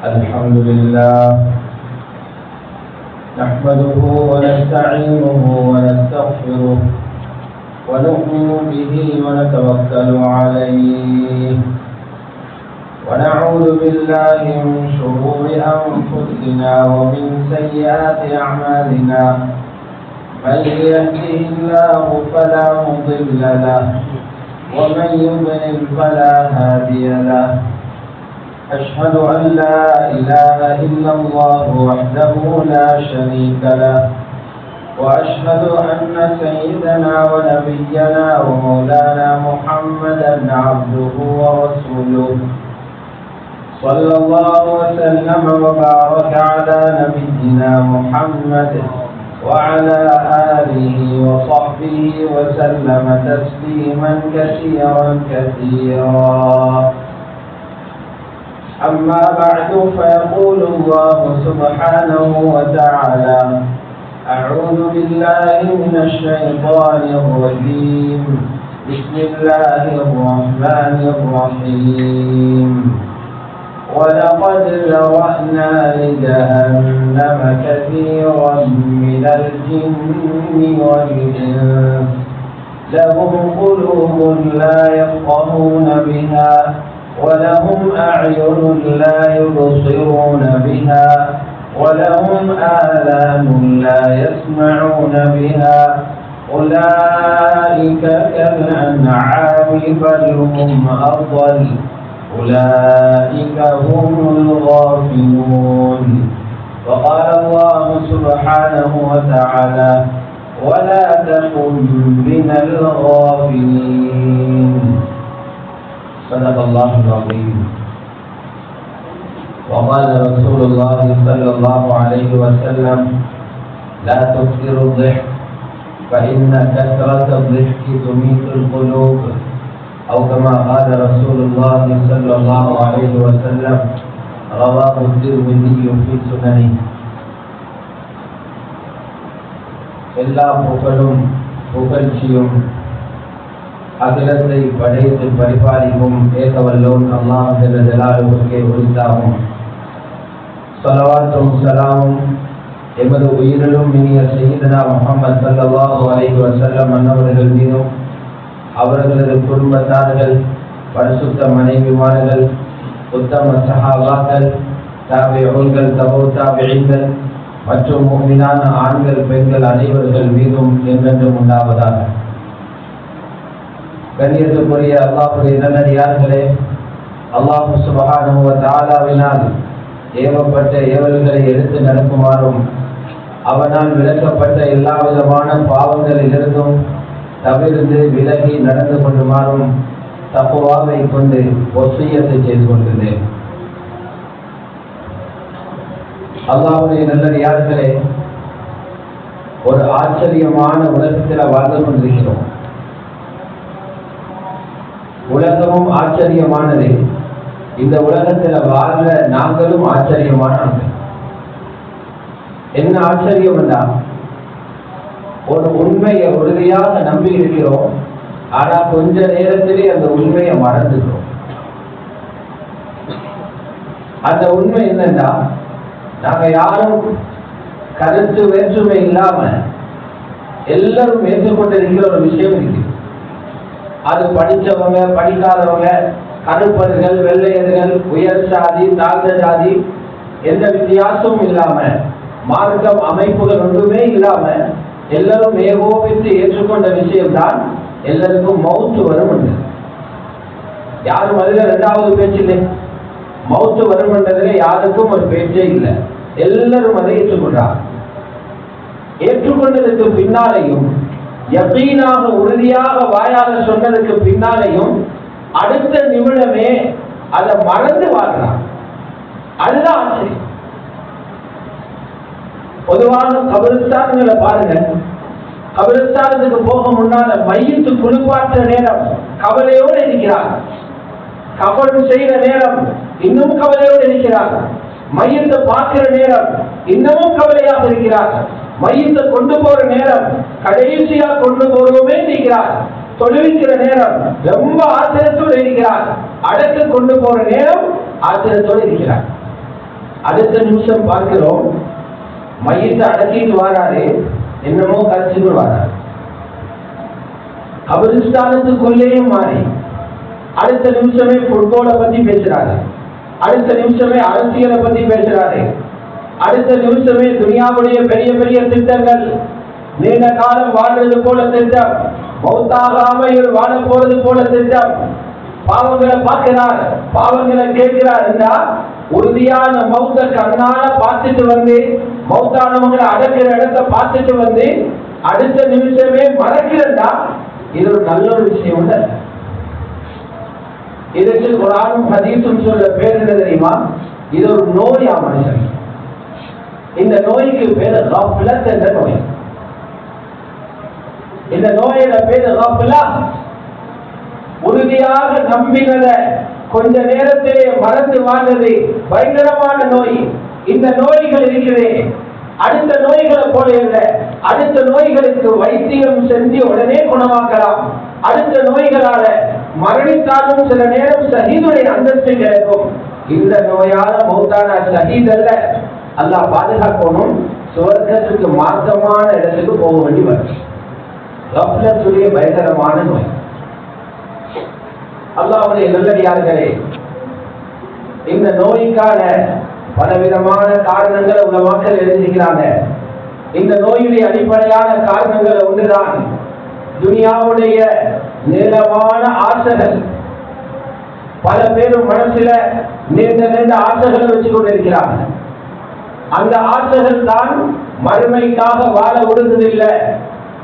الحمد لله نحمده ونستعينه ونستغفره ونؤمن به ونتوكل عليه ونعوذ بالله من شرور أنفسنا ومن سيئات أعمالنا من يهده الله فلا مضل له ومن يضلل فلا هادي له أشهد أن لا إله إلا الله وحده لا شريك له وأشهد أن سيدنا ونبينا ومولانا محمدا عبده ورسوله صلى الله وسلم وبارك على نبينا محمد وعلى آله وصحبه وسلم تسليما كثيرا كثيرا. أما بعد فيقول الله سبحانه وتعالى: أعوذ بالله من الشيطان الرجيم. بسم الله الرحمن الرحيم. ولقد ذرأنا لجهنم كثيرا من الجن والإنس لهم قلوب لا يفقهون بها ولهم أعين لا يبصرون بها ولهم آذان لا يسمعون بها أولئك كالأنعام بل هم أضل أولئك هم الغافلون. وقال الله سبحانه وتعالى: ولا تكن من الغافلين. صدق الله العظيم. وقال رسول الله صلى الله عليه وسلم: لا تكثر الضحك فإن كثرة الضحك تميت القلوب، أو كما قال رسول الله صلى الله عليه وسلم. رواه الترمذي في سننه. எல்லா புகழும் புகழ்ச்சியும் அகிலத்தை படைத்து பரிபாலிக்கும் ஏகவல்லோன் அல்லாஹ் ஜல்ல ஜலாலுஹுக்கே உரித்தாகும். ஸலவாத்தும் ஸலாமும் எமது உயிரிலும் இனிய சய்யிதனா முஹம்மது ஸல்லல்லாஹு அலைஹி வஸல்லம் அன்னவர்கள் மீதும், அவர்களது குடும்பத்தார்கள், பரிசுத்த மனைவிமார்கள், உத்தம சஹாபாக்கள், தாபிஊன்கள், தபூ தாபிஈன்கள் மற்றும் முஃமினான ஆண்கள் பெண்கள் அனைவர்கள் மீதும் என்றென்றும் உண்டாவதாக. கண்ணியத்துக்குரிய அல்லாஹ்வுடைய நல்லடியார்களே, அல்லாஹ் சுப்ஹானஹு வ தஆலாவினால் ஏவப்பட்ட ஏவல்களை எடுத்து நடக்குமாறும், அவனால் விலக்கப்பட்ட எல்லா விதமான பாவங்களிலிருந்தும் தவிர்த்து விலகி நடந்து கொள்ளுமாறும் தக்வாவை கொண்டு வசியத்தை செய்து கொள்கிறேன். அல்லாஹ்வுடைய நல்லடியார்களே, ஒரு ஆச்சரியமான உலகத்தில் வாழ்ந்து கொண்டிருக்கிறோம். உலகமும் ஆச்சரியமானது. இந்த உலகத்தில் வாழ்ற நாங்களும் ஆச்சரியமானவர்கள். என்ன ஆச்சரியம் என்றால், ஒரு உண்மையை உறுதியாக நம்பி இருக்கிறோம், ஆனா கொஞ்ச நேரத்திலே அந்த உண்மையை மறந்துக்கிறோம். அந்த உண்மை என்னன்னா, நாங்க யாரும் கருத்து வேற்றுமை இல்லாம எல்லாரும் ஏற்றுக்கொண்டிருக்கிற ஒரு விஷயம் இருக்கு. அது படித்தவங்க, படிக்காதவங்க, கருப்பர்கள், வெள்ளையர்கள், உயர் சாதி, தாழ்ந்த ஜாதி, எந்த வித்தியாசமும் இல்லாம, மார்க்கம் அமைப்புகள் ஒன்றுமே இல்லாம எல்லாரும் ஏகோபித்து ஏற்றுக்கொண்ட விஷயம்தான் எல்லாருக்கும் மௌத்து வரும் என்று. யாரும் அதில் இரண்டாவது பேச்சில்லை. மௌத்து வரும் என்றதிலே யாருக்கும் ஒரு பேச்சே இல்லை. எல்லாரும் அதை ஏற்றுக்கொண்டார். ஏற்றுக்கொண்டதற்கு பின்னாலேயும், யகீனாக உறுதியாக வாயாக சொன்னதுக்கு பின்னாலேயும் அடுத்த நிமிடமே அதை மறந்து வாழ்றார். அதுதான் ஆச்சரியம். பொதுவான கபிரிஸ்தான்களை பாருங்க. கபிரிஸ்தானத்துக்கு போக முன்னால மையத்து குளிப்பாற்ற நேரம் கவலையோடு இருக்கிறார். கபடு செய்கிற நேரம் இன்னும் கவலையோடு இருக்கிறார். மையத்தை பார்க்கிற நேரம் இன்னமும் கவலையாக இருக்கிறார். மையத்தை கொண்டு போற நேரம் கடைசியா கொண்டு போறவுமே இருக்கிறார். தொழுவிக்கிற நேரம் ரொம்ப ஆச்சரியத்தோடு இருக்கிறார். அடக்க கொண்டு போற நேரம் ஆச்சரியத்தோடு இருக்கிறார். அடுத்த நிமிஷம் பார்க்கிறோம் மையத்தை அடக்கிட்டு வாராரு, என்னமோ கரைச்சிட்டு வாராரு. கபிரிஸ்தானத்துக்குள்ளேயும் மாறி அடுத்த நிமிஷமே ஃபுட்பாலை பத்தி பேசுறாரு, அடுத்த நிமிஷமே அரசியலை பத்தி பேசுறாரு, அடுத்த நிமிஷமே துனியாவுடைய பெரிய பெரிய திட்டங்கள், நீண்ட காலம் வாழ்றது போல திட்டம், மௌத்தாகாமல் வாழ போறது போல திட்டம், பாவங்களை பார்க்கிறார், பாவங்களை கேட்கிறார் என்றால் உறுதியான மௌத்த கண்ணால பார்த்துட்டு வந்து மௌத்தானவங்களை அடக்கிற இடத்தை பார்த்துட்டு வந்து அடுத்த நிமிஷமே மறக்கிறதா, இது ஒரு நல்ல ஒரு விஷயம் இல்ல. இதுக்கு குர்ஆனும் ஹதீஸும் சொல்ற பேர் என்ன தெரியுமா? இது ஒரு நோயா மனுஷன். இந்த நோய்க்கு பேர் கஃப்லத் என்ற நோய். இந்த நோயோட பேர் கஃப்லத். உறுதியாக நம்பினதை கொஞ்ச நேரத்திலே மறந்து வாழ்ந்தது பயங்கரமான நோய். இந்த நோய்கள் இருக்கிறே அடுத்த நோய்களை போல இல்லை. அடுத்த நோய்களுக்கு வைத்தியம் செஞ்சு உடனே குணமாக்கலாம். அடுத்த நோய்களால மரணித்தாலும் சில நேரம் ஷஹீதுடைய அந்தஸ்து கிடைக்கும். இந்த நோயால மௌத்தான ஷஹீத் அல்ல, அல்லாஹ் பாதுகாக்கணும், சுவர்க்கத்துக்கு மாற்றமான இடத்துக்கு போக வேண்டி வரும். கஃப்லத்துடைய பயங்கரமான நோய். அல்லாஹ்வுடைய நல்லடியார்களே, இந்த நோய்க்கான பலவிதமான காரணங்களை உலமாக்கள் எழுதியிருக்கிறாங்க. இந்த நோயுடைய அடிப்படையான காரணங்கள் ஒன்றுதான் துனியாவுடைய நீளமான ஆசைகள். பல பேரும் மனசுல நீண்ட நீண்ட ஆசைகளை வச்சு கொண்டிருக்கிறாங்க. அந்த ஆசைகள் தான் மறுமைக்காக வாழ விடுவதில்லை,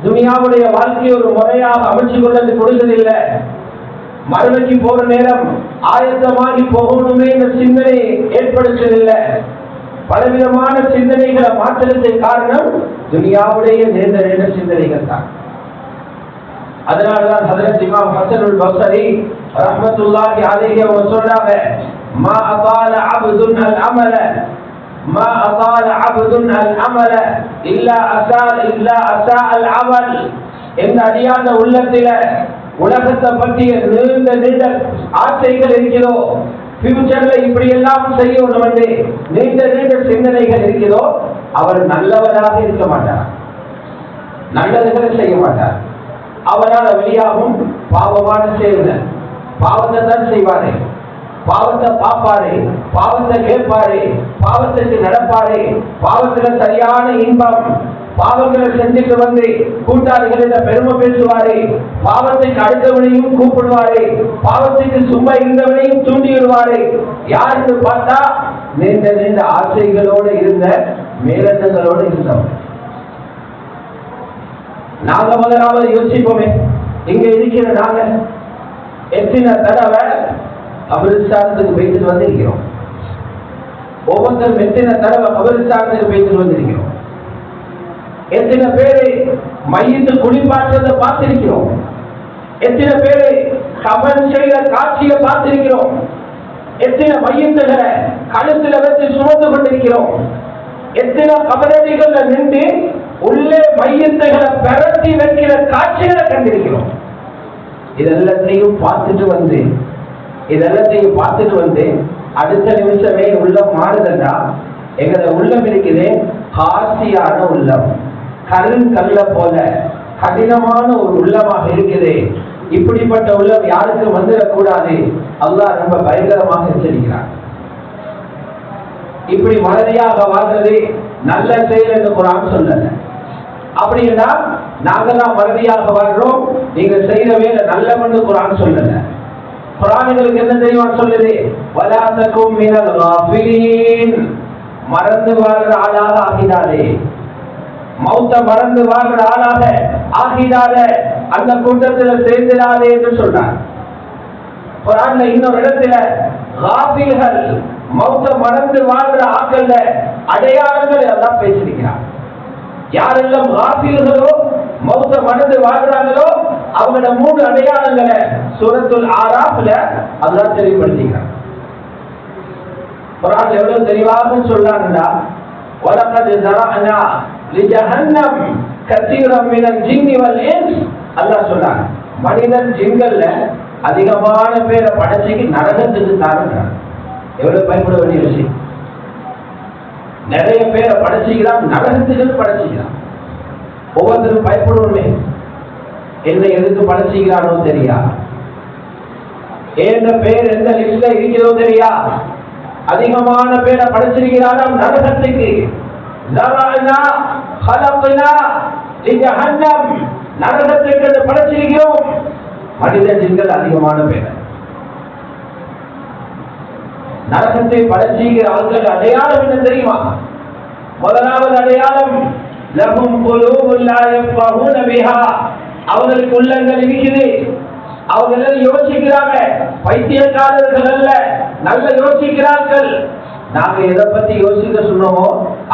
துனியாவுடைய வாழ்க்கையை ஒரு முறையாக அமைச்சு கொண்டது கொடுத்ததில்லை. மறுமைக்கு போற நேரம் ஆயத்தமாகி போகணுமே என்ற சிந்தனை ஏற்படுத்தவில்லை. பலவிதமான சிந்தனைகளை மாற்றத்துக்கு காரணம் துனியாவுடைய நீண்ட நீண்ட சிந்தனைகள் தான். அதனால்தான் ஹஜ்ரத் இமாம் ஹஸனுல் பஸ்ரி ரஹ்மத்துல்லாஹி அலைஹி அவங்க சொல்றாங்க, மா அதால அப்துன் அல் அமல மா அதால அப்துன் அல் அமல இல்லா அஸா அல் அமல். எந்த அடியாத உள்ளத்தில உலகத்தை பற்றிய நீண்ட நீண்ட ஆசைகள் இருக்கிறதோ, ஃபியூச்சர்ல இப்படி எல்லாம் செய்யணும் என்று நீண்ட நீண்ட சிந்தனைகள் இருக்கிறதோ, அவர் நல்லவராக இருக்க மாட்டார், நல்லதுகளை செய்ய மாட்டார். அவரால் வெளியாகும் பாவமான செயல்கள், பாவத்தை தான் செய்வாரு, பாவத்தை பார்ப்பாரு, பாவத்தை கேட்பாரு, பாவத்துக்கு நடப்பாரு, பாவத்துல சரியான இன்பம், பாவங்களை செஞ்சுட்டு வந்து கூட்டாளிகளிட பெருமை பேசுவாரு, பாவத்துக்கு அடுத்தவனையும் கூப்பிடுவாரு, பாவத்துக்கு சும்மா இருந்தவனையும் தூண்டி விடுவாரு. யாருக்கு பார்த்தா நீண்ட நீண்ட ஆசைகளோடு இருந்த மேலெண்ணங்களோடு இருந்தவன். நாங்க முதலாவது யோசிப்போமே, இங்க இருக்கிற நாங்க எத்தனை தடவை கபிரிஸ்தானத்துக்கு போயிட்டு வந்திருக்கிறோம்? ஒவ்வொருத்தரும் எத்தனை தடவை கபிரிஸ்தானத்துக்கு போயிட்டு வந்திருக்கிறோம்? எத்தனை பேரு மையத்து குளிப்பாற்றத்தை பார்த்திருக்கிறோம்? எத்தனை பேரு கபன் செய்கிற காட்சியை பார்த்திருக்கிறோம்? எத்தனை மையத்துகளை கழுத்துல வச்சு சுமந்து கொண்டிருக்கிறோம்? எத்தனை கபரடிகள்ல நின்று உள்ளே மையத்துகளை பெரட்டி வைக்கிற காட்சிகளை கண்டிருக்கிறோம். இதெல்லாத்தையும் பார்த்துட்டு வந்து அடுத்த நிமிஷமே உள்ளம் மாறுதண்டா, எங்களோட உள்ளம் இருக்குது காசியான உள்ளம், கல்ல போல கடினமான ஒரு உள்ளமாக இருக்குது. இப்படிப்பட்ட உள்ளம் யாருக்கு வந்துடக்கூடாது. அல்லாஹ் ரொம்ப பயங்கரமாக எச்சரிக்கிறார். இப்படி மறதியாக வாழ்றது நல்ல செயல் என்று குர்ஆன் சொல்லல. அப்படின்னா நாங்க தான் மறதியாக வாழ்றோம், நீங்க செய்யற வேலை நல்லவன்னு குர்ஆன் சொல்லல. குர்ஆன் எங்களுக்கு என்ன தெரியுமா சொல்லுது? வலா தகும் மினல் காஃபிலீன். மறந்து வாழ்ற ஆளாக ஆகிடாதே, மௌத்த மறந்து வாழ்ற ஆளாக ஆகிடாத, அந்த கூட்டத்தில் சேர்ந்திடாதே என்று சொல்றார். குர்ஆன்ல இன்னொரு இடத்துல காஃபில்கள், மௌத்த மறந்து வாழ்ற ஆட்கள அடையாளங்களை எல்லாம் பேசியிருக்கிறார். யாரெல்லாம் காஃபில்களோ மௌத்த மறந்து வாழ்றாங்களோ அவங்களோட 3 அடையாளங்களை சூரத்துல் ஆராஃப்ல அல்லாஹ் தெளிவுபடுத்துகிறார். குர்ஆன் எவ்வளவு தெளிவாக சொல்றாங்கன்னா, வலகத் ஸரஅனா லிஜஹன்னம் கஸீரன் மினல் ஜின்னி வல் இன்ஸ். அல்லாஹ் சொல்றாங்க, மனிதன் ஜின்கள்ல அதிகமான பேரை படைச்சு நரகத்துக்கு தாருங்க. எவ்வளவு பயப்பட வேண்டிய விஷயம். நிறைய பேரை படைச்சுக்கிறான், நரகத்துக்கு படைச்சுக்கிறான். ஒவ்வொருத்தரும் பயப்படுவோமே, என்ன எதுக்கு படைச்சுக்கிறானோ தெரியா, என்ற பேர் எந்த லிஸ்ட்ல இருக்கிறதோ தெரியா. அதிகமான பேரை படைச்சிருக்கிறாராம் நரகத்துக்கு. நரகத்துக்கு படைச்சிருக்கிறோம். மனித ஜின்கள் அதிகமான பேர். நரகத்தை படைச்சிருக்கிற ஆட்கள் அடையாளம் என்ன தெரியுமா? முதலாவது அடையாளம், லஹும் குலூபுன் லா யஃகஹூன பிஹா, அவங்களுக்கு உள்ளங்கள் இருக்குது, அவங்க யோசிக்கிறாங்க. பைத்தியக்காரர்கள் அல்ல, நல்ல யோசிக்கிறார்கள். நாங்க எதை பத்தி யோசிக்க சொன்னோமோ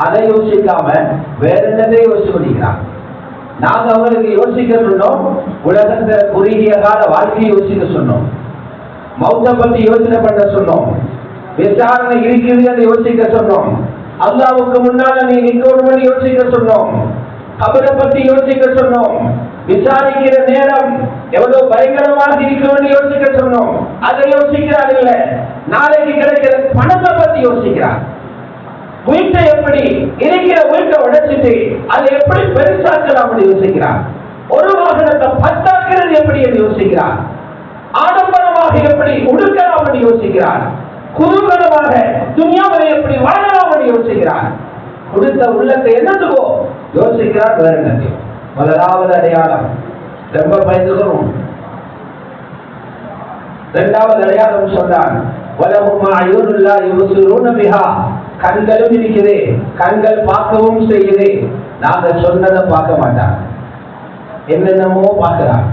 அதை யோசிக்காம வேற என்னதை யோசிச்சு பண்ணிக்கிறாங்க. நாங்க அவங்களுக்கு யோசிக்க சொன்னோம், உலகத்துல குறுகிய கால வாழ்க்கையை யோசிக்க சொன்னோம், மௌத்த பத்தி யோசனை பண்ண சொன்னோம், விசாரணை இருக்குது என்று யோசிக்க சொன்னோம், அல்லாஹ்வுக்கு முன்னால நீ நிக்கணும் யோசிக்க சொன்னோம், கபரை பத்தி யோசிக்க சொன்னோம், விசாரிக்கிற நேரம் எவ்வளவு பயங்கரமாக இருக்கணும்னு யோசிக்க சொன்னோம். அதை யோசிக்கிறார் இல்ல. நாளைக்கு கிடைக்கிற பணத்தை பத்தி யோசிக்கிறார். வீட்டை எப்படி இருக்கிற வீட்டை உடைச்சிட்டு அதை எப்படி பெருசாக்கலாம் யோசிக்கிறார். ஒரு வாகனத்தை பத்தாக்குறது எப்படி என்று யோசிக்கிறார். ஆடம்பரமாக எப்படி உடுக்கலாம் என்று யோசிக்கிறார். குதூகலமாக துனியாவை எப்படி வாழலாம் என்று யோசிக்கிறார். கொடுத்த உள்ளத்தை என்னதுவோ யோசிக்கிறார். வேற என்னது? முதலாவது அடையாளம் ரொம்ப பயந்துக்கணும். இரண்டாவது அடையாளம் சொன்னான், வலஹும் அயூனுன் லா யுப்சிரூன பிஹா, கண்களும் இருக்குது, கண்கள் பார்க்கவும் செய்யுது, நாங்க சொன்னதை பார்க்க மாட்டாங்க, என்னென்னமோ பார்க்கிறான்.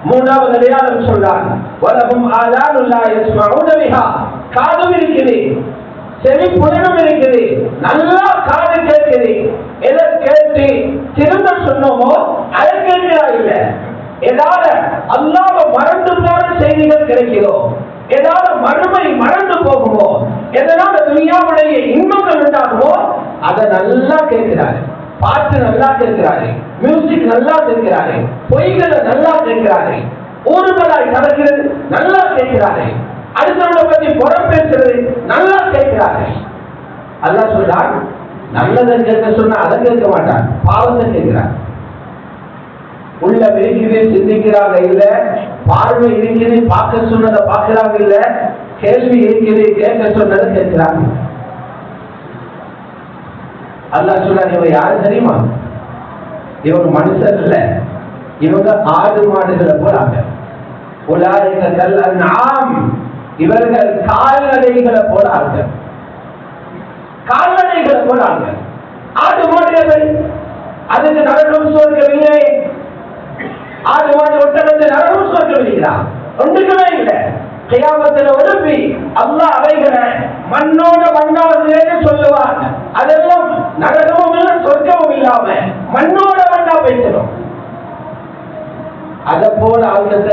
மூணாவது அடையாளம் சொன்னான், வலஹும் ஆதானுன் லா யஸ்மஊன பிஹா, காதும் இருக்குது, செவி புலனும் இருக்குது, நல்லா காது கேட்குது, எதை கேட்டு திரும்ப சொன்னோமோ அதை கேட்கிறா இல்ல. ஏதாவது அல்லாஹ்வை மறந்து போன செய்திகள் கிடைக்கிறோ, ஏதாவது மறுமை மறந்து போகுமோ, எதனால துனியாவுடைய இன்பங்கள் உண்டாகுமோ அதை நல்லா கேட்கிறாரு. பாட்டு நல்லா கேட்கிறாரு, மியூசிக் நல்லா கேட்கிறாரு, பொய்களை நல்லா கேட்கிறாரு, ஊர்வலாய் நடக்கிறது நல்லா கேட்கிறாரு, அடுத்தவங்களை பத்தி புறம் பேசுறது நல்லா கேட்கிறாரு. அல்லாஹ் சொல்றான், நல்லதை கேட்க சொன்னா அதை கேட்க மாட்டான், பாவத்தை கேட்கிறான். உள்ள இருக்குது, சிந்திக்கிறாங்க இல்ல, பார்வை இருக்குது, பார்க்க சொன்னதை பார்க்கிறாங்க இல்ல, கேள்வி இருக்குது, கேட்க சொன்னதை கேட்கிறாங்க. அல்லாஹ் சொல்றான், இவங்க யாரு தெரியுமா? இவங்க மனுஷர் இல்ல, இவங்க ஆடு மாடுகளை போறாங்க. உலாயிக கல் அன்ஆம், இவர்கள் கால்நடைகளை போறாங்க, கால்நடைகளை போறாங்க. ஆடு மாடுகள் அதுக்கு நரகம் சொர்க்கம் இல்லை. ஆடு மாடு ஒட்டகத்தை நரகம் சொர்க்கம் இல்லையா? ஒன்றுக்குமே இல்லை. கியாமத்தில் எழுப்பி அல்லாஹ் அவைகளை மண்ணோட மண்ணாவது சொல்லுவார். அதெல்லாம் நரகமும் இல்லை சொர்க்கமும் இல்லாம மண்ணோட மண்ணா பேசணும். அதை போல ஆள்கள்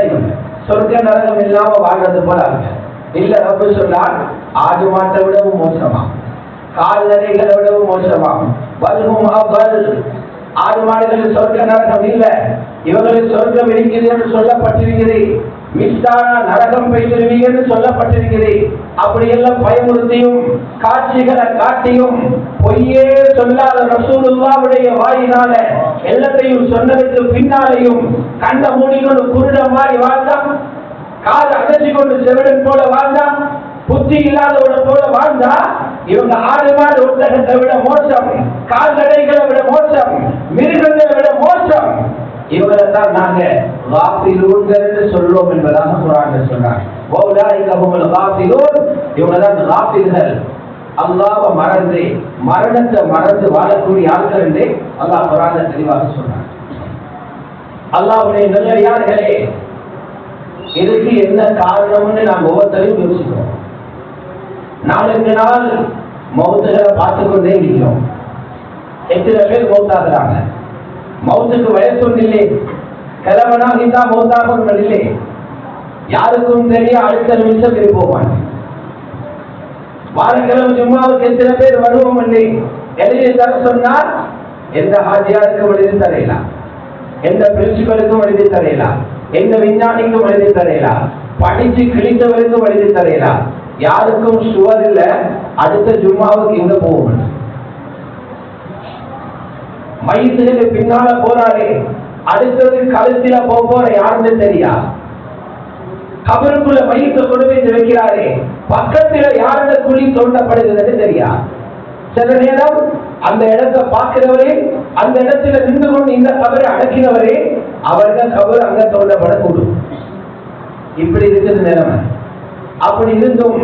சொர்க்க நரகம் இல்லாம வாழ்றது போல ஆள்கள் இல்ல. ரப்பு சொன்னார், ஆடு மாட்டை விடவும் மோசமா, கால்நடைகளை விடவும் மோசமா. வல்ஹும் அஃதல், ஆடு மாடுகள் சொர்க்க நரகம் இல்ல, இவங்களுக்கு சொர்க்கம் இருக்கிறது என்று சொல்லப்பட்டிருக்கிறது. மிஸ்டானா நரகம் பெய்திருவீங்க என்று சொல்லப்பட்டிருக்கிறது. அப்படி எல்லாம் பயமுறுத்தியும் காட்சிகளை காட்டியும் பொய்யே சொல்லாத ரசூலுல்லாஹ்வுடைய வாயினால எல்லாத்தையும் சொன்னதுக்கு பின்னாலேயும் கண்ட மூடிக்கொண்டு குருட மாதிரி வாழ்ந்தான், காது அடைச்சி கொண்டு செவிடன் போல வாழ்ந்தான், புத்தி இல்லாதவனை போல வாழ்ந்தா இவங்க ஆடு மாடு ஒட்டகத்தை விட மோசம், கால்நடைகளை விட மோசம், மிருகங்களை விட மோசம். இவங்களை தான் நாங்க காஃபிலூன்கள் என்று சொல்றோம் என்பதாக குர்ஆன் சொன்னார். வௌலாயிக ஹுமுல் காஃபிலூன், இவங்க தான் காஃபில்கள், அல்லாஹ்வை மறந்து மரணத்தை மறந்து வாழக்கூடிய ஆட்கள் என்று அல்லாஹ் குர்ஆன்ல தெளிவாக சொன்னார். அல்லாஹ்வுடைய நல்லடியார்களே, இதுக்கு என்ன காரணம்னு நாம் ஒவ்வொருத்தரையும் யோசிக்கிறோம். நாளுக்கு நாள் மௌத்துகளை பார்த்து கொண்டே இருக்கிறோம். எத்தனை பேர் மௌத்தாகிறாங்க? மௌத்துக்கு வயசு ஒன்று இல்லை, கிழவனாக இருந்தா மௌத்தாக ஒன்று இல்லை. யாருக்கும் தெரிய அடுத்த நிமிஷம் போவாங்க. வாரக்கிழமை ஜும்மாவுக்கு எத்தனை பேர் வருவோம் இல்லை, எழுதி தர சொன்னால் எந்த ஹாஜியாருக்கும் எழுதி தரையலாம், எந்த பிரின்சிபலுக்கும் எழுதி தரையலாம், எந்த விஞ்ஞானிக்கும் எழுதி தரையலாம், படிச்சு கிழித்தவருக்கும் எழுதி தரையலாம், யாருக்கும் சுவர் இல்ல அடுத்த ஜும்மாவுக்கு எங்க போகும். மையத்துக்கு பின்னால போறாரு, அடுத்தது கழுத்தில போற யாருன்னு தெரியா. கபருக்குள்ள மையத்தை கொண்டு போய் வைக்கிறாரு, பக்கத்துல யாரோட குழி தோண்டப்படுகிறது தெரியா. சில நேரம் அந்த இடத்தை பார்க்கிறவரே, அந்த இடத்துல நின்று கொண்டு இந்த கபரை அடக்கிறவரே, அவர்கள் கபர் அங்க தோண்டப்படக்கூடும். இப்படி இருக்கிறது நிலைமை. அப்படி இருந்தும்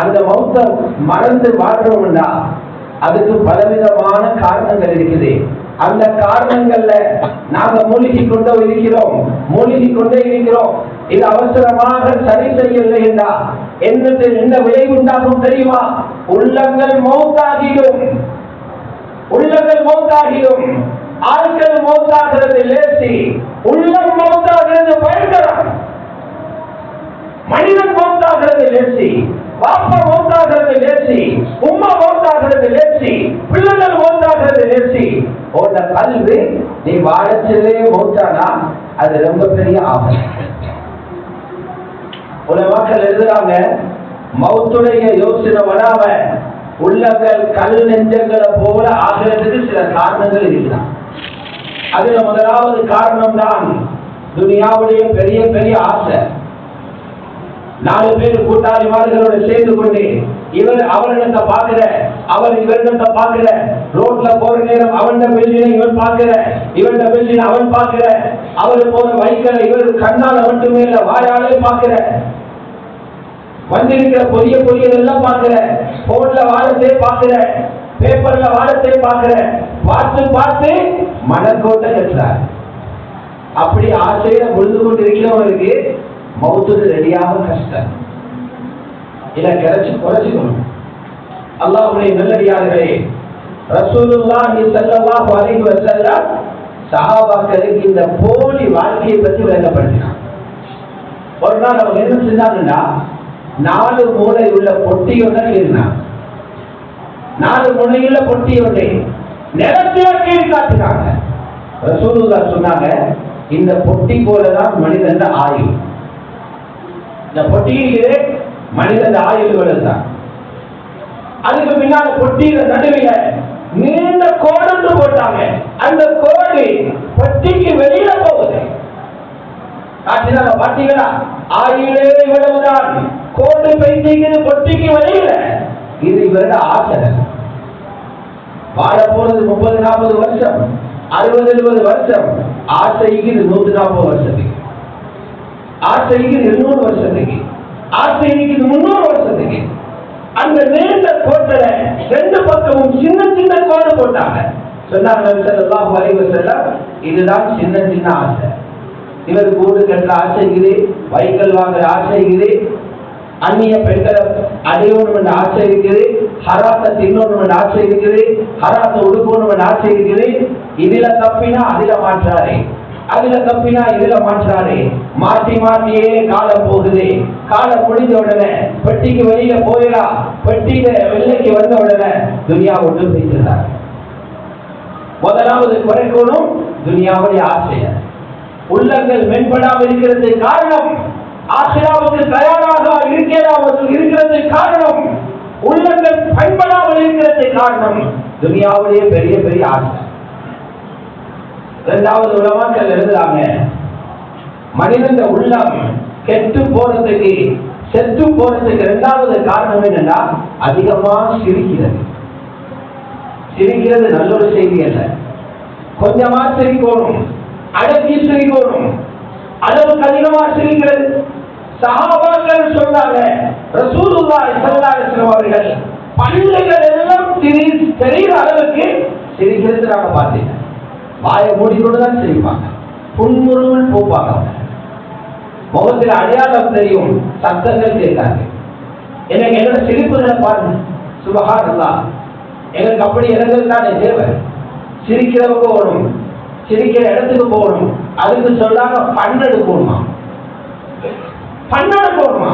அந்த மௌத்த மறந்து வாழ்றோம்னா அதுக்கு பலவிதமான காரணங்கள் இருக்குது. அந்த காரணங்கள்ல நாங்க மூழ்கி கொண்டே இருக்கிறோம். இது அவசரமாக சரி செய்யவில்லை என்றா என்ன விளைவு உண்டாகும் தெரியுமா? உள்ளங்கள் மௌத்தாகிடும். ஆட்கள் மௌத்தாகிறது லேசி, உள்ளம் மௌத்தாகிறது பயங்கரம். மனிதன் மௌத்தாகிறது லேசி, பாப்பா மௌத்தாகிறது லேசி, உம்மா மௌத்தாகிறது லேசி, பிள்ளைகள் மௌத்தாகிறது லேசி. உன்ன கல்வி நீ வாழச்சிலே மௌத்தானா அது ரொம்ப பெரிய ஆபத்து. உலமாக்கள் எழுதுறாங்க, மௌத்துடைய யோசனை வராம உள்ளங்கள் கல் நெஞ்சங்களை போல ஆகிறதுக்கு சில காரணங்கள் இருக்கிறான். அதுல முதலாவது காரணம் தான் துனியாவுடைய பெரிய பெரிய ஆசை. 4 பேர் கூட்டாளிமார்களோட சேர்ந்து கொண்டு இவர் அவரிடத்தை பார்க்கிற, அவர் இவரிடத்தை பார்க்கிற, ரோட்ல போற நேரம் அவன் பில்டினை இவன் பார்க்கிற, இவன் பில்டினை அவன் பார்க்கிற, அவர் போற வைக்கிற இவர் கண்ணால மட்டுமே இல்ல வாயாலே பார்க்கிற, வந்திருக்கிற பொரிய எல்லாம் பார்க்கிற, போன்ல வாழத்தை பார்க்கிற, பேப்பர்ல வாழத்தை பார்க்கிற, பார்த்து மனக்கோட்டை கட்டுறார். அப்படி ஆசையில முழுந்து கொண்டு இருக்கிறவங்களுக்கு மௌத்துக்கு ரெடியாக கஷ்டம். இதை குறைச்சிக்கணும். அல்லாஹ்வுடைய நல்லடியார்களே, ரசூலுல்லாஹி ஸல்லல்லாஹு அலைஹி வஸல்லம் சஹாபாக்களுக்கு இந்த போலி வாழ்க்கையை பற்றி விளங்கப்படுத்தினார். ஒரு நாள் அவங்க என்ன செஞ்சாங்கன்னா, 4 மூலை உள்ள பொட்டியோட இருந்தாங்க. 4 முனையுள்ள பொட்டியோட நிலத்தில கீழ் காட்டினாங்க. ரசூலுல்லாஹ் சொன்னாங்க, இந்த பொட்டி போலதான் மனிதன் ஆயுள். இந்த பொட்டியிலே மனிதன் ஆயுள்கள் தான். அதுக்கு பின்னால பொட்டியில நடுவில் நீண்ட கோடு போட்டாங்க. அந்த கோடு பொட்டிக்கு வெளியில போகுது. காட்டினாங்க, பாத்தீங்களா? ஆயுளே இவ்வளவுதான், கோடு பைத்திக்கிறது பொட்டிக்கு வெளியில. இது இவரோட ஆசை. வாழ போறது 30-40 வருஷம், 60-70 வருஷம். ஆசைக்கு 140 வருஷத்துக்கு, ஆசைக்கு 200 வருஷத்துக்கு, ஆசைக்கு 300 வருஷத்துக்கு. அந்த நீண்ட கோட்டை 2 பக்கமும் சின்ன சின்ன கோடு போட்டாங்க. சொன்னாங்க ஸல்லல்லாஹு அலைஹி வஸல்லம், இதுதான் சின்ன சின்ன ஆசை. இவர் கூடு கட்டுற ஆசை இருக்குது, வைக்கல் வாங்குற ஆசை இருக்குது, அந்நிய பெண்களை அடையணும் என்ற ஆசை இருக்குது, ஹராத்தை தின்னணும் என்ற ஆசை இருக்குது, ஹராத்தை உடுக்கணும் என்ற ஆசை இருக்குது. இதுல தப்பினா அதுல மாற்றாரு, அதுல தப்பினா இதுல மாற்றாரு. மாட்டியே காலம் போகுது. காலம் முடிஞ்ச உடனே பெட்டிக்கு வெளியில போயிடா, பெட்டியில வெள்ளைக்கு வந்த உடனே துனியா ஒன்று பேசுறார். முதலாவது குறைக்கணும் துனியாவுடைய ஆசைய. உள்ளங்கள் மேம்படாமல் இருக்கிறது காரணம், ஆசிராவுக்கு தயாராக இருக்கிறது காரணம், உள்ளங்கள் பயன்படாமல் இருக்கிறது காரணம் துனியாவுடைய பெரிய பெரிய ஆசை. 2வது உலமாக்கள் எழுதுறாங்க, மனிதன் உள்ளம் கெட்டு போறதுக்கு செத்து போறதுக்கு 2வது காரணம் என்னன்னா அதிகமா சிரிக்கிறது. சிரிக்கிறது நல்ல ஒரு செய்தி அல்ல. கொஞ்சமா சிரிக்கணும், அடக்கி சிரிக்கணும், அளவுக்கு அதிகமா சிரிக்கிறது. சஹாபாக்கள் சொன்னாங்க, ரசூலுல்லாஹி ஸல்லல்லாஹு அலைஹி வஸல்லம் அவர்கள் பல்லுகள் எல்லாம் தெரிகிற அளவுக்கு சிரிக்கிறது நாங்க பார்த்தீங்க. வாயை மூடிக்கொண்டுதான் சிரிப்பாங்க, புன்முறுவல் போப்பாங்க, முகத்தில் அடையாளம் தெரியும், சத்தங்கள் கேட்காது. எனக்கு என்னோட சிரிப்புகளை பாருங்க, சுபஹானல்லாஹ். எங்களுக்கு அப்படி இடங்கள் தானே தேவை. சிரிக்கிறவங்க போகணும், சிரிக்கிற இடத்துக்கு போகணும். அதுக்கு சொல்லாங்க பன்னெடுக்கணுமா, பன்னெடுக்கணுமா.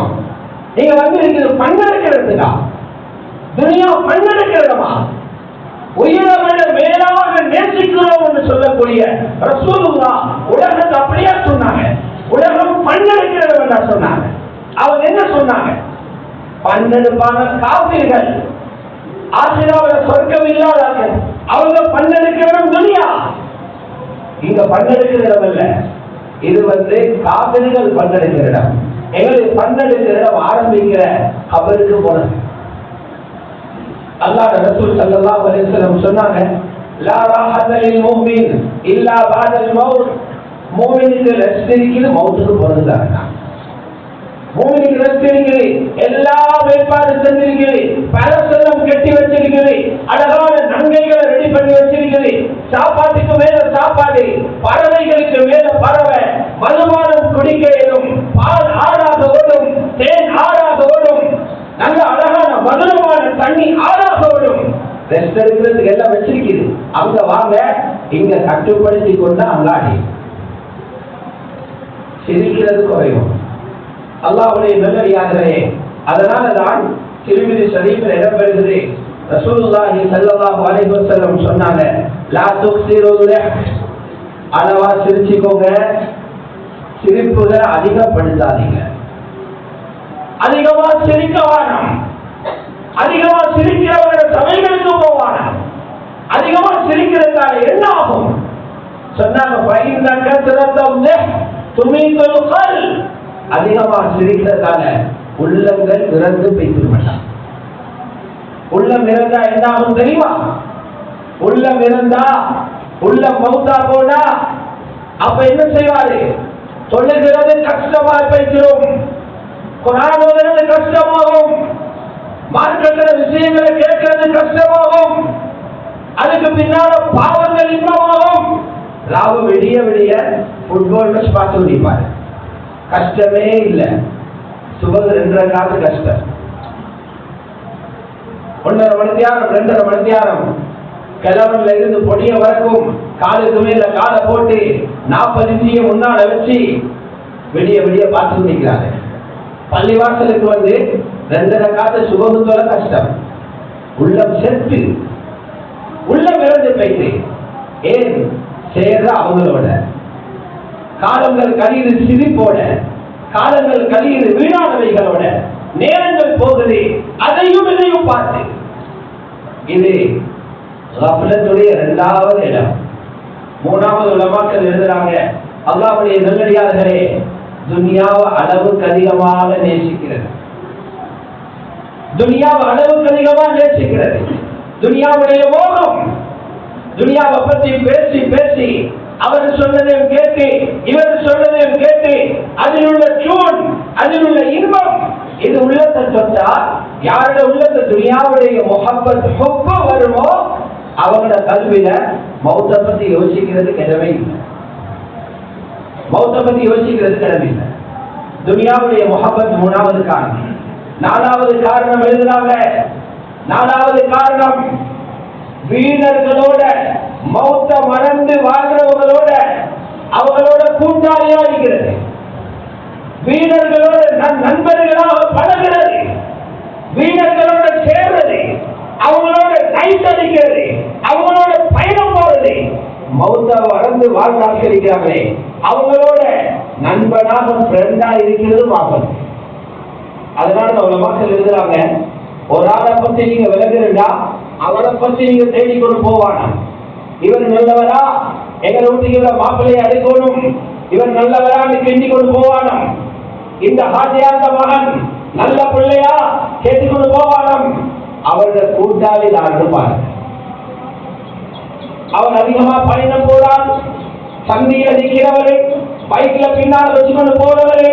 நீங்க வந்து இருக்கிறது பன்னெடுக்கிறதுக்கா? துனியா பன்னெடுக்கிறதமா? உயிரை விட மேலாக நேசிக்கிறோம் என்று சொல்லக்கூடிய ரசூலுல்லாஹ் உலகத்தை அப்படியே சொன்னாங்க. உலகம் பன்னெடுக்கிறது என்று சொன்னாங்க. அவங்க என்ன சொன்னாங்க? பன்னெடுப்பான காப்பீர்கள், ஆசிராவில் சொர்க்கம் இல்லாதார்கள். அவங்க பன்னெடுக்கிற இடம் துனியா, இங்க பன்னெடுக்கிற இடம் அல்ல. இது காப்பீர்கள் பன்னெடுக்கிற இடம். எங்களுக்கு பன்னெடுக்கிற இடம் ஆரம்பிக்கிற கபருக்கு போனது. அல்லாஹ் ரசூல் ஸல்லல்லாஹு அலைஹி வஸல்லம் சொன்னாங்க, லா ராஹத லில் முஃமின் இல்லா பஅதல் மௌத். முஃமினுக்கு ரெஸ்ட் இருக்குது மௌத்துக்கு பிறகுதான். முஃமினுக்கு ரெஸ்ட் இருக்குது, எல்லா ஏற்பாடு செஞ்சிருக்குது, பலசெல்லாம் கட்டி வச்சிருக்குது, அழகான நன்மைகளை ரெடி பண்ணி வச்சிருக்குது, சாப்பாட்டுக்கு மேல சாப்பாடு, பறவைகளுக்கு மேல பறவை, மதுபானம் குடிக்க இயலும், பால் ஆறாக ஓடும், தேன் ஆறாக ஓடும், நல்ல அழகான மதுரமான தண்ணி ஆறாக ஓடும். ரெஸ்ட் எடுக்கிறதுக்கு எல்லாம் வச்சிருக்குது. அங்க வாங்க, இங்க கட்டுப்படுத்தி கொண்டு அங்காடி சிரிக்கிறது குறையும். அல்லாஹ்வுடைய நல்லடியார்களே, அதனால தான் திருமிதி ஷரீஃபில் இடம்பெறுகிறது. ரசூலுல்லாஹி ஸல்லல்லாஹு அலைஹி வஸல்லம் சொன்னாங்க, லா துக்ஸிருல் லிஹ், அளவா சிரிச்சுக்கோங்க, சிரிப்புகளை அதிகப்படுத்தாதீங்க. அதிகமா சிரிக்க வேணாம், அதிகமா சிரிக்கிறவங்க சபைகளுக்கு போவாங்க. அதிகமா சிரிக்கிறதுனால என்ன ஆகும் சொன்னாங்க, அதிகமா சிரிக்கிறதால உள்ளங்கள் இறந்து போய்த்து மாட்டான். உள்ளம் இறந்தா என்ன ஆகும் தெரியுமா? உள்ளம் இறந்தா, உள்ளம் மௌத்தா போனா அப்ப என்ன செய்வாரு? சொல்லுகிறது கஷ்டமா போய்க்கிறோம், குர்ஆன் ஓதுறது கஷ்டமாகும், மார்க்கத்துல விஷயங்களை கேட்கிறது கஷ்டமாகும், அதுக்கு பின்னால பாவங்கள் இன்னமாகும். ராவு விடிய விடிய ஃபுட்பால் மேட்ச் பார்த்து முடிப்பாரு, கஷ்டமே இல்லை. சுபகு 2 காசு கஷ்டம், 1.5 மணி நேரம் 2.5 மணி நேரம் கிழவன்ல இருந்து பொடிய வரைக்கும் காலுக்கு மேல காலை போட்டு 40 இன்ச்சிய முன்னால வச்சு விடிய விடிய பார்த்து முடிக்கிறாரு. பள்ளிவாசலுக்கு 2.5 காசு சுபகு தொலை கஷ்டம். உள்ளம் செத்து, உள்ளம் இறந்து போயிட்டு ஏன் சேர்ற அவங்களோட காலங்கள் கழியுது, சிரிப்போட காலங்கள் கழியுது, வீணானவைகளோட நேரங்கள் போகுது, அதையும் இதையும் பார்த்து. இது கஃலத்துடைய 2வது இடம். 3வது உலமாக்கள் எழுதுறாங்க, அல்லாஹ்வுடைய நல்லடியார்களே, துனியாவை அளவுக்கு அதிகமாக நேசிக்கிறது, துனியாவை அளவுக்கு அதிகமாக நேசிக்கிறது, துனியாவுடைய மோகம், துனியாவை பற்றி பேசி பேசி அவர் சொன்னதையும் கேட்டு இவர் சொன்னதையும் கேட்டு அதில் உள்ள சூன், அதில் உள்ள இன்பம், இது உள்ளத்தை தொட்டா யாரோட உள்ளத்தை துனியாவுடைய முஹப்பத் ஹுப்பு வருமோ அவங்களோட கல்வியில மௌத்தை பத்தி யோசிக்கிறதுக்கு இடமே இல்லை. மௌத்தை பத்தி யோசிக்கிறதுக்கு இடமே இல்லை. துனியாவுடைய முஹப்பத் 3வது காரணம். 4வது காரணம் எழுதுறாங்க, 4வது காரணம் வீணர்களோட, மௌத்த மறந்து வாழ்றவங்களோட அவங்களோட கூட்டாளியா இருக்கிறது, வீணர்களோட நண்பர்களாக பழகிறது, வீணர்களோட சேர்றது, அவங்களோட நைட் அடிக்கிறது, அவங்களோட பயணம் போறது. மௌத்த மறந்து வாழ்நாள் இருக்கிறாங்களே அவங்களோட நண்பனாக ஃப்ரெண்டா இருக்கிறது மாபம். அதனால அவ்வளவு மக்கள் எழுதுறாங்க, ஒரு ஆளை பத்தி நீங்க விலகுறா அவரை பத்தி நீங்க தேடிக்கொண்டு போவானா, இவர் நல்லவரா, எங்களை வீட்டுக்கு இவர மாப்பிள்ளையை அடைக்கணும், இவர் நல்லவரா கிண்டி கொண்டு போவானம், இந்த ஹாஜியாந்த மகன் நல்ல பிள்ளையா கேட்டுக்கொண்டு போவானம். அவருடைய கூட்டாளி நான் பாருங்க, அவர் அதிகமா பயணம் போறான், சந்தியில நிற்கிறவரை பைக்ல பின்னால் வச்சுக்கொண்டு போறவரை,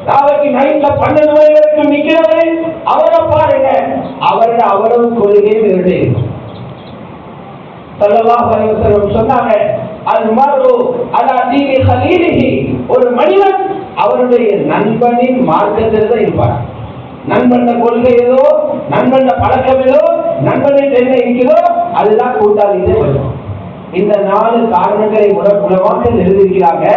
ராவைக்கு நைட்ல 12 மணி வரைக்கும் நிற்கிறவரை அவரை பாருங்க, அவரும் கொள்கை வேறு. ஸல்லல்லாஹு அலைஹி வஸல்லம் சொன்னாங்க, அல் மர்உ அலா தீனி கலீலிஹி, ஒரு மனிதன் அவருடைய நண்பனின் மார்க்கத்தில் தான் இருப்பார். நண்பன் கொள்கை ஏதோ, நண்பன் பழக்கம் ஏதோ, நண்பனின் என்ன இருக்கிறதோ அதுதான் கூட்டாளியே வரும். இந்த 4 காரணங்களை உலமாக்கள் எழுதியிருக்கிறாங்க.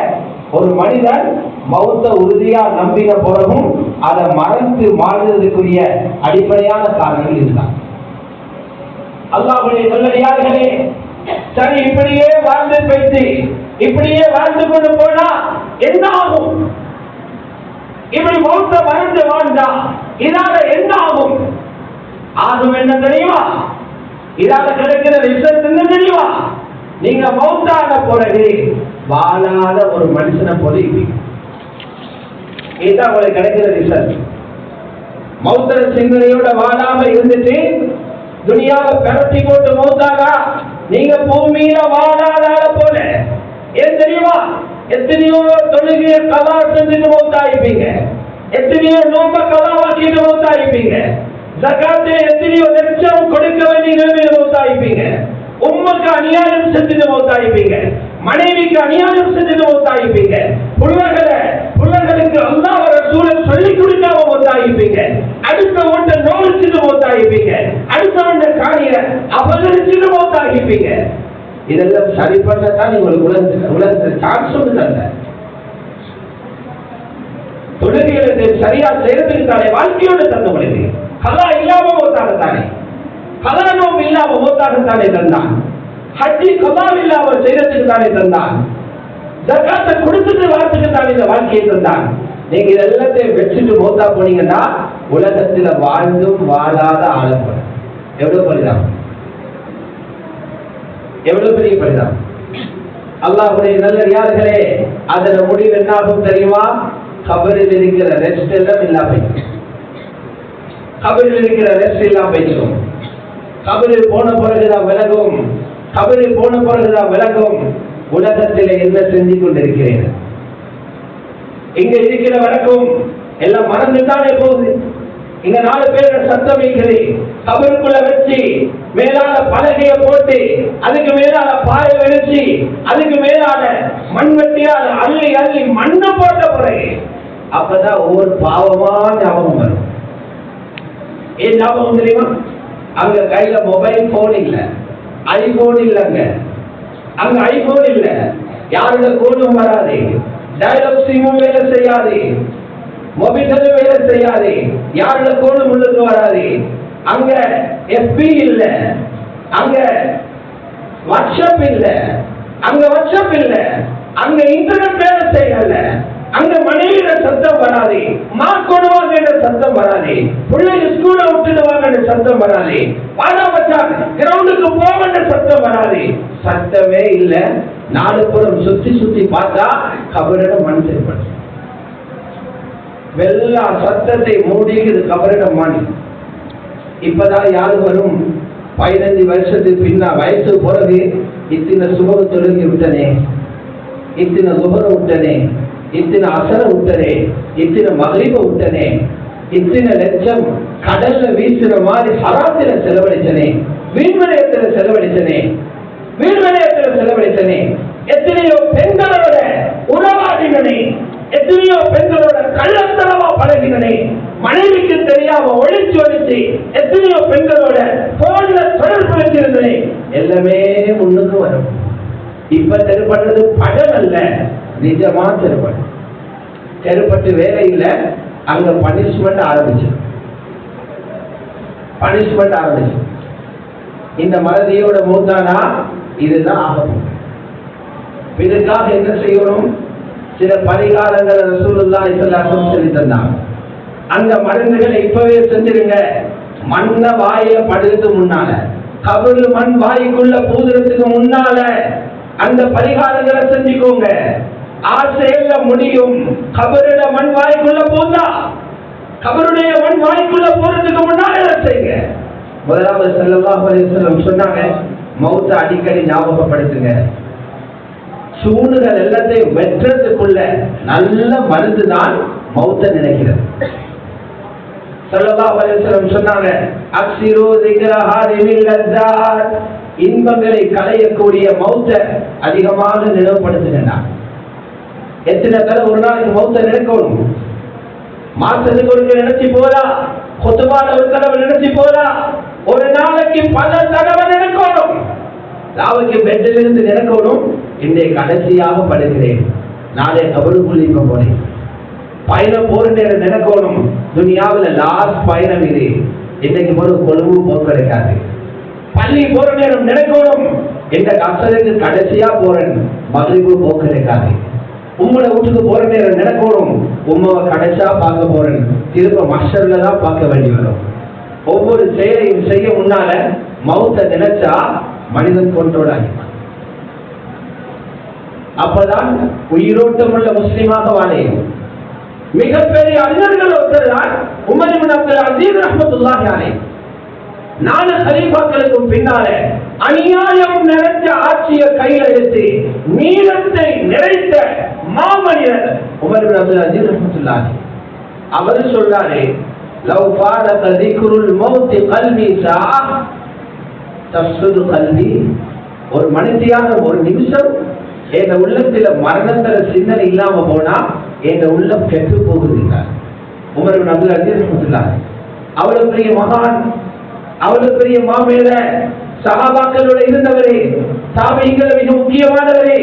ஒரு மனிதன் மௌத்த உறுதியா நம்பின போறவும் அதை மறந்து வாழ்றதுக்குரிய அடிப்படையான காரணங்கள் இதுதான். அல்லாஹ்வுடைய நல்லடியார்களே, சரி இப்படியே வாழ்ந்து போயிட்டு இப்படியே வாழ்ந்து கொண்டு போனா என்ன ஆகும்? இப்படி மௌத்த மறந்து வாழ்ந்தா இதால என்ன ஆகும்? ஆகும் என்ன தெரியுமா? இதால கிடைக்கிற ரிசல்ட் என்ன தெரியுமா? நீங்க மௌத்தான பிறகு வாழாத ஒரு மனுஷனை போல இதுதான் உங்களுக்கு கிடைக்கிற ரிசல்ட். மௌத்தர சிந்தனையோட வாழாம இருந்துட்டு துனியாவை பெரட்டி போட்டு மௌத்தானா நீங்க பூமியில வாழாதால போல. ஏன் தெரியுமா? எத்தனையோ தொழுகையை கலா செஞ்சுட்டு மௌத்தாயிருப்பீங்க, எத்தனையோ நோம்ப கலாவாக்கிட்டு மௌத்தாயிருப்பீங்க, ஜகாத்தை எத்தனையோ லட்சம் கொடுக்க வேண்டிய நிலைமையில மௌத்தாயிருப்பீங்க, உம்முக்கு அநியாயம் செஞ்சுட்டு மௌத்தாயிருப்பீங்க, மனைவிக்கு அநியாயம் செஞ்சுட்டு மௌத்தாயிருப்பீங்க, புள்ளர்களுக்கு அல்லாஹ் ரசூலை சொல்லி கொடுக்காம மௌத்தாயிருப்பீங்க, அடுத்த ஒன்றை நோவிச்சுட்டு மௌத்தாயிருப்பீங்க, அடுத்தவன் காணிய அபகரிச்சுட்டு மௌத்தாயிருப்பீங்க. இதெல்லாம் சரி பண்ணத்தான் நீங்கள் உலகத்தில் சான்ஸ் சொல்லுங்க. தொழுகைகளுக்கு சரியா செய்யறதுக்கு தானே வாழ்க்கையோட தந்தவங்களுக்கு கலா இல்லாம மௌத்தாகத்தானே, கலா நோம்பு இல்லாம மௌத்தாகத்தானே தந்தான், ஹஜ்ஜி கலா இல்லாம செய்யறதுக்கு தானே தந்தான், ஜகாத்தை கொடுத்துட்டு வாழ்த்துக்கு தானே இந்த வாழ்க்கையை தந்தான். நீங்க இதெல்லாத்தையும் வச்சுட்டு மௌத்தா போனீங்கன்னா உலகத்துல வாழ்ந்தும் வாழாத ஆளப்படும். எவ்வளவு பரிதாபம், எவ்வளவு பெரிய பரிதாபம். அல்லாஹ்வுடைய நல்லடியார்களே, அதோட முடிவு என்ன ஆகும் தெரியுமா? கபரில் இருக்கிற ரெஸ்ட் எல்லாம் இல்லாம போயிடும். கபரில் இருக்கிற ரெஸ்ட் இல்லாம போயிடும். கபரில் போன பிறகுதான் விலகும், கபரில் போன பிறகுதான் விலகும் உலகத்தில் என்ன செஞ்சு கொண்டிருக்கிறேன். இங்க இருக்கிற வரைக்கும் எல்லாம் மறந்துட்டானே போகுது. இங்க 4 பேர் சத்தம் வைக்கிறது, கபருக்குள்ள வச்சு மேலான பலகைய போட்டு அதுக்கு மேலான பாய வெடிச்சு அதுக்கு மேலான மண்வெட்டியால் அள்ளி அள்ளி மண்ணை போட்ட பிறகு அப்பதான் ஒவ்வொரு பாவமா ஞாபகம் வரும். ஏன் ஞாபகம் தெரியுமா? அங்க கையில மொபைல் போன் இல்ல, ஐபோன் இல்லங்க, அங்க ஐபோன் இல்ல, யாரோட கோடும் வராது, டயலாக் சிமும் வேலை செய்யாது, மொபைல் வேலை செய்யாது, யாரோட கோடும் உள்ளது வராது, அங்க எஃபி இல்ல, அங்க வாட்ஸ்அப் இல்ல, அங்க வாட்ஸ்அப் இல்ல, அங்க இன்டர்நெட் வேலை செய்யல, அங்க மனைவியோட சத்தம் வராது, கொண்டுவாங்க என்ற சத்தம் வராது, பிள்ளைங்க ஸ்கூல விட்டுடுவாங்க என்ற சத்தம் வராது, வாடா மச்சான் கிரவுண்டுக்கு போக சத்தம் வராது. சத்தமே இல்ல. 4 புறம் சுத்தி சுத்தி பார்த்தா கபரிட மண் ஏற்படும். வெள்ளா சத்தத்தை மூடிக்குது கபரிட மண். இப்பதான் யாரு வரும்? 15 வருஷத்துக்கு பின்னா வயசு பிறகு இத்தனை சுப தொழுகி விட்டனே, இத்தனை சுபர விட்டனே, இத்தனை அசர விட்டனே, இத்தனை மகரிப விட்டனே, இத்தனை லட்சம் கடல்ல வீசுற மாதிரி ஹராத்தில செலவழிச்சனே, வீண்வலயத்துல செலவழிச்சனே, வீண்வலயத்துல செலவழிச்சனே, எத்தனையோ பெண்களோட உறவாடினனே, எத்தனையோ பெண்களோட கள்ளத்தனமா பழகினனே, மனைவிக்கு தெரியாம ஒழிச்சு ஒழிச்சு எத்தனையோ பெண்களோட போன்ல தொடர்பு வச்சிருந்தனே, எல்லாமே முன்னுக்கு வரும். இப்ப தெருப்படுறது படம் அல்ல, நிஜமா தெருப்பட்டு. தெருப்பட்டு வேலை இல்ல, அங்க பனிஷ்மெண்ட் ஆரம்பிச்சு, பனிஷ்மெண்ட் ஆரம்பிச்சு. இந்த மறதியோட மூத்தானா இதுதான் ஆகும். இதுக்காக என்ன செய்யணும்? சில பரிகாரங்கள் ரசூலுல்லாஹி ஸல்லல்லாஹு அலைஹி வஸல்லம் சொல்லி தந்தாங்க. அந்த மருந்துகளை இப்பவே செஞ்சிருங்க. மண்ண வாயில படுறதுக்கு முன்னால, கபரு மண் வாய்க்குள்ள பூதுறதுக்கு முன்னால அந்த பரிகாரங்களை செஞ்சுக்கோங்க. ஆசையில முடியும். கபருட மண் வாய்க்குள்ள போதா, கபருடைய மண் வாய்க்குள்ள போறதுக்கு முன்னால செய்யுங்க. முதலாவது ஸல்லல்லாஹு அலைஹி வஸல்லம் சொன்னாங்க, மௌத்த அடிக்கடி ஞாபகப்படுத்துங்க. சூடுகள் எல்லாத்தையும் வெற்றதுக்குள்ள நல்ல மருந்து தான் மௌத்த நினைக்கிறது. ஸல்லல்லாஹு அலைஹி வஸல்லம் சொன்னாங்க, அக்ஸிரு ذிக்ர ஹாரிமில் லஸ்ஸாத், இன்பங்களை களையக்கூடிய மௌத்த அதிகமாக நினைவுபடுத்துங்க. எத்தனை தடவை ஒரு நாளைக்கு மௌத்த நினைக்கணும்? மாசத்துக்கு ஒரு நினைச்சு போதா? குத்துபால ஒரு தடவை நினைச்சு போதா? ஒரு நாளைக்கு பல தடவை நினைக்கணும். ராவுக்கு பெட்டில் இருந்து நினைக்கணும், இன்றைய கடைசியாக படுகிறேன், நாளை கபருக்குள்ள போறேன். பயணம் போற நேரம் நினைக்கணும், துனியாவில் லாஸ்ட் பயணம் இது, இன்னைக்கு போற கொழும்பு போக்கு கிடைக்காது. பள்ளி போற நேரம் நினைக்கணும், இந்த கசருக்கு கடைசியா போறேன், மகிழ்வு போக்கு கிடைக்காது. உம்மோட வீட்டுக்கு போற நேரம் நினைக்கணும், உம்மாவை கடைசியா பார்க்க போறேன், திரும்ப மஷர்ல தான் பார்க்க வேண்டி வரும். ஒவ்வொரு செயலையும் செய்ய முன்னால மௌத்தை நினைச்சா மனிதன் கண்ட்ரோல் ஆகிப்பான். அப்பதான் உயிரோட்டம் உள்ள முஸ்லிமாக வாழையும். மிகப்பெரிய அறிஞர்கள் ஒருத்தர் தான் உமர் இப்னு அப்துல் அஸீஸ் ரஹ்மத்துல்லாஹி அலைஹி. 4 கலீஃபாக்களுக்கும் பின்னால அநியாயம் நிறைந்த ஆட்சியை கையில் எடுத்து நீளத்தை நிறைத்த மாமனிதர் உமர் இப்னு அப்துல் அஸீஸ் ரஹ்மத்துல்லாஹி. அவர் சொல்றாரு, லவ் ஃபாரக ذிக்ருல் மௌத் கல்பி ஸாஅ தஃசுது கல்பி. ஒரு மனிதனாக ஒரு நிமிஷம் என் உள்ளத்துல மரணத்தர சிந்தனை இல்லாம போனா என் உள்ளம் கெட்டு போகுதுன்றார் உமர் இப்னு அப்துல் அஸீஸ் ரஹ்மத்துல்லாஹி. அவ்வளவு பெரிய மகான், அவ்வளவு பெரிய மாமேத, சஹாபாக்களோட இருந்தவரே, தாபீகள் மிக முக்கியமானவரே,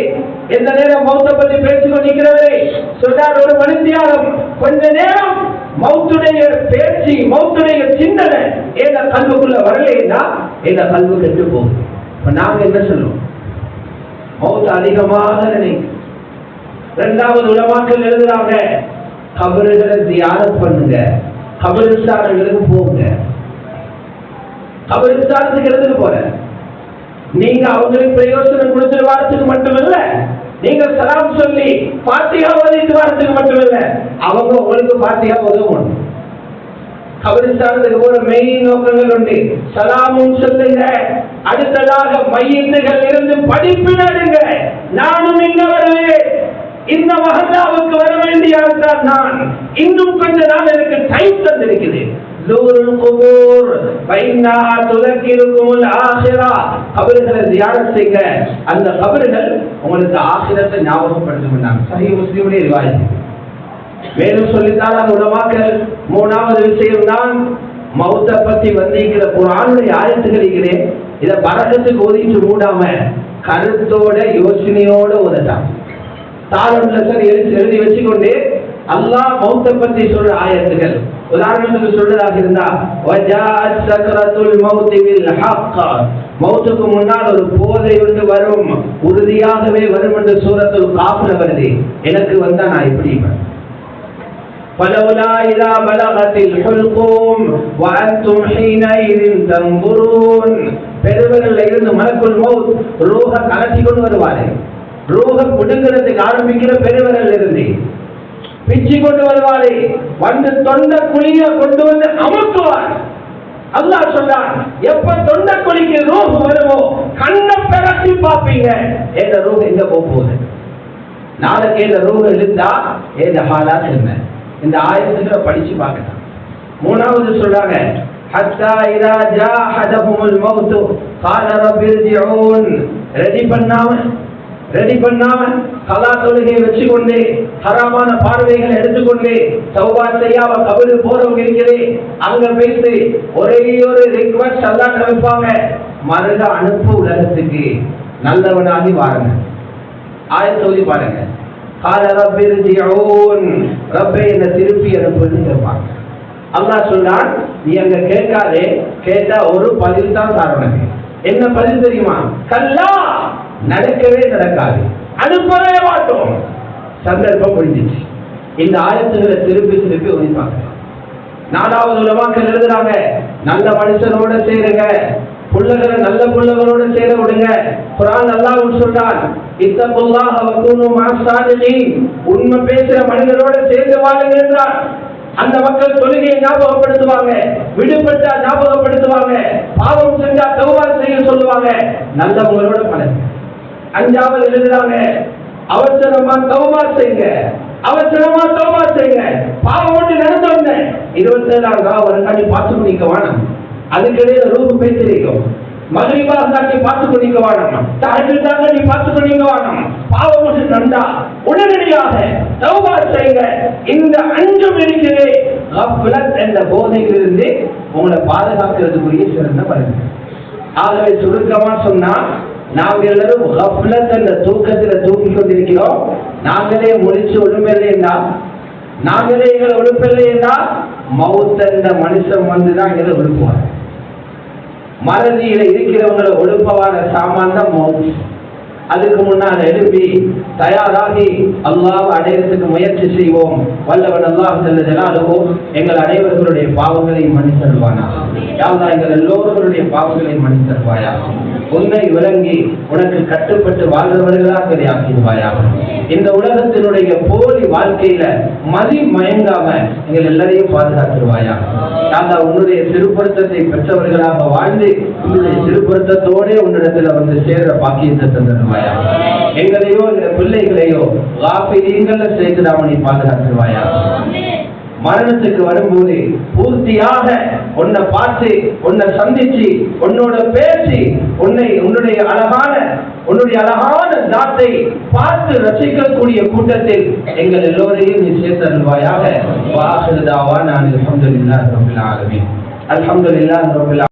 எந்த நேரம் மௌத்தை பற்றி பேசிக் கொண்டிருக்கிறவரே சொன்னார், ஒரு மனுஷியாலும் கொஞ்ச நேரம் மௌத்துடைய பேச்சு, மௌத்துடைய சிந்தனை என் கல்வுக்குள்ள வரலைன்னா என் கல்வு கெட்டு போகும். இப்ப நாங்க என்ன சொல்லுவோம்? மௌத் அதிகமாக நினைக்கும். 2வது உலமாக்கள் எழுதுறாங்க, கபறுகளை தியானம் பண்ணுங்க, கபரிஸ்தானங்களுக்கு போங்க. கபரிஸ்தானத்துக்கு எழுதுக்கு போற நீங்க அவங்களுக்கு பிரயோசனம் கொடுத்துட்டு வாரத்துக்கு மட்டுமில்ல, நீங்க சலாம் சொல்லி பாத்தியா ஓதிட்டு வாரத்துக்கு மட்டுமில்ல, அவங்க உங்களுக்கு பாத்தியா உதவும். கபரிஸ்தானத்துக்கு போற மெயின் நோக்கங்கள் உண்டு. சலாமும் சொல்லுங்க, அடுத்ததாக மையத்துகள் இருந்து படிப்பு நடுங்க. நானும் இங்க வருவேன், இந்த மஹல்லாவுக்கு வர வேண்டிய ஆள்தான் நான். இன்னும் கொஞ்ச நாள் எனக்கு டைம் தந்திருக்குது. ஜூருல் குபூர் ஃபைன்னஹா துذكركم ஆகிரா. கபர்களை ஜியாரத் செய்யுங்க, அந்த கபர்கள் உங்களுக்கு ஆகிரத்தை ஞாபகப்படுத்தும். சஹீஹ் முஸ்லிமுடைய ரிவாயத். மேலும் சொல்லித்தான் அந்த உலமாக்கள் 3வது விஷயம் தான் மௌத்தை பத்தி வந்திருக்கிற குர்ஆனுடைய ஆயத்துகளிலே இதை பரக்கத்துக்கு ஓதிட்டு மூடாம கருத்தோட யோசனையோட ஓதட்டான். தாளம் எழுதி வச்சுக்கொண்டு அல்லாஹ் மௌத்தை பத்தி சொல்ற ஆயத்துகள். உதாரணத்துக்கு சொல்றதாக இருந்தா, வஜாஅத் சக்ரத்துல் மௌத் பில் ஹக், மௌத்துக்கு முன்னால் ஒரு போதை வந்து வரும், உறுதியாகவே வரும் என்று சூரத்துல் காஃப்ல வருது. எனக்கு வந்தா நான் இப்படி فلولا إذا بلغت الحلقوم وأنتم حينئذ تنظرون. பெருவரில் இருந்து மலக்குல் மௌத் ரூஹ கலட்டி கொண்டு வருவாரு. ரூஹ புடுங்கிறதுக்கு ஆரம்பிக்கிற பெருவரில் இருந்து பிச்சு கொண்டு வருவாரு. வந்து தொண்டை குழிய கொண்டு வந்து அமுக்குவார். அல்லாஹ் சொல்றான், எப்ப தொண்டை குழிக்கு ரூஹ் வருமோ கண்ணை பெரட்டி பார்ப்பீங்க, எந்த ரூஹ் எங்க போகுது. நாளைக்கு இந்த ரூஹ் இருந்தா எந்த ஹாலாத் என்ன, இந்த ஆயத்துக்களை படிச்சு பார்க்கலாம். 3வது சொல்றாங்க, ஹத்தா இதா ஜா அஹதஹுமுல் மௌத் قال رب ارجعون. ரெடி பண்ணாம கலா தொழுகையை வச்சுக்கொண்டு ஹராமான பார்வைகளை எடுத்துக்கொண்டு தௌபா செய்யாம கபரு போறவங்க இருக்கிறே, அங்க பேசி ஒரே ஒரு ரிக்வெஸ்ட் அல்லாஹ் வைப்பாங்க, மருக அனுப்பு உலகத்துக்கு, நல்லவனாகி வாருங்க. ஆயத்தை ஓதி பாருங்க. قال رب ارجعون, ரப்பே என்ன திருப்பி அனுப்புன்னு கேட்பாங்க. அல்லாஹ் சொல்றான், நீ அங்க கேட்காதே, கேட்டா ஒரு பதில் தான் தரணும். என்ன பதில் தெரியுமா? கல்லா, நடக்கவே நடக்காது, அனுப்பவே மாட்டோம். சந்தர்ப்பம் முடிஞ்சிச்சு. இந்த ஆயத்துகளை திருப்பி திருப்பி ஒழிப்பாங்க. 4வது உலமாக்கள் எழுதுறாங்க, நல்ல மனுஷனோட சேருங்க, புள்ளகளை நல்ல புள்ளகளோட சேர விடுங்க. குர்ஆன் அல்லாஹ் சொல்றான், இத்தகுல்லாஹ வகூனு மஅஸ்ஸாலிஹீன், உண்மை பேசுற மனிதரோட சேர்ந்து வாழுங்க என்றார். அந்த மக்கள் தொழுகையை ஞாபகப்படுத்துவாங்க, விடுபட்டா ஞாபகப்படுத்துவாங்க, பாவம் செஞ்சா தௌபா செய்ய சொல்லுவாங்க, நல்லவங்களோட பழகுங்க. 5வது எழுதுறாங்க, அவசரமா தௌபா செய்யுங்க, அவசரமா தௌபா செய்யுங்க. பாவம் ஒன்று நடந்தவங்க 27ஆம் ஒரு காட்டி பார்த்து பண்ணிக்க வேணாம், அதுக்கிடையே ரூபு பேசிருக்கோம். மகிழ்வாக காட்டி பார்த்து பண்ணிக்க வேணாம், தாழ்ந்தாங்க நீ பார்த்து பண்ணிக்க வேணாம். பாவம் ஒன்று நடந்தா உடனடியாக தௌபா செய்யுங்க. இந்த 5 இருக்கிறே கஃப்லத் என்ற போதையிலிருந்து உங்களை பாதுகாக்கிறதுக்குரிய சிறந்த பலன். ஆகவே சுருக்கமா சொன்னா, நாங்கள் எல்லாரும் கஃப்லத் என்ற தூக்கத்துல தூக்கி கொண்டிருக்கிறோம். நாங்களே முடிச்சு ஒழுமையில்லையா, நாங்களே எங்களை ஒழுப்பில்லையா, மௌத் என்ற மனுஷன் வந்துதான் எங்களை ஒழுப்புவார். மறதியில இருக்கிறவங்களை ஒழுப்பவான சாமான் தான் மௌத். அதுக்கு முன்னால் எழுப்பி தயாராகி அல்லாஹ் அடையறதுக்கு முயற்சி செய்வோம். வல்லவன் அல்லாஹ் ஜல்ல ஜலாலுஹு எங்கள் அனைவர்களுடைய பாவங்களை மன்னித்தருள்வானா. யா அல்லாஹ் எங்கள் எல்லோருடைய பாவங்களை மன்னித்தருள்வாயா. உன்னை விளங்கி உனக்கு கட்டுப்பட்டு வாழ்றவர்களாக ஆக்கிடுவாயா. இந்த உலகத்தினுடைய போலி வாழ்க்கையில மதி மயங்காம எங்கள் எல்லாரையும் பாதுகாத்துருவாயா. யா உன்னுடைய திருப்பொருத்தத்தை பெற்றவர்களாக வாழ்ந்து உன்னுடைய திருப்பொருத்தத்தோட உன்னிடத்துல வந்து சேர்ற பாக்கியத்தை தந்துடுவாயா. எங்களையோ எங்கள் பிள்ளைகளையோ காஃபிலீன்கள செய்து நீ பாதுகாத்துருவாயா. மரணத்துக்கு வரும்போது பூர்த்தியாக உன்னை பார்த்து உன்னை சந்திச்சு உன்னோட பேசி உன்னுடைய அழகான தாத்தை பார்த்து ரசிக்கக்கூடிய கூட்டத்தில் எங்கள் எல்லோரையும் நீ சேர்த்தருள்வாயாக. வாஹிரு தாவானா அல்ஹம்துலில்லாஹி ரப்பில் ஆலமீன். அல்ஹம்துலில்லாஹி ரப்பில்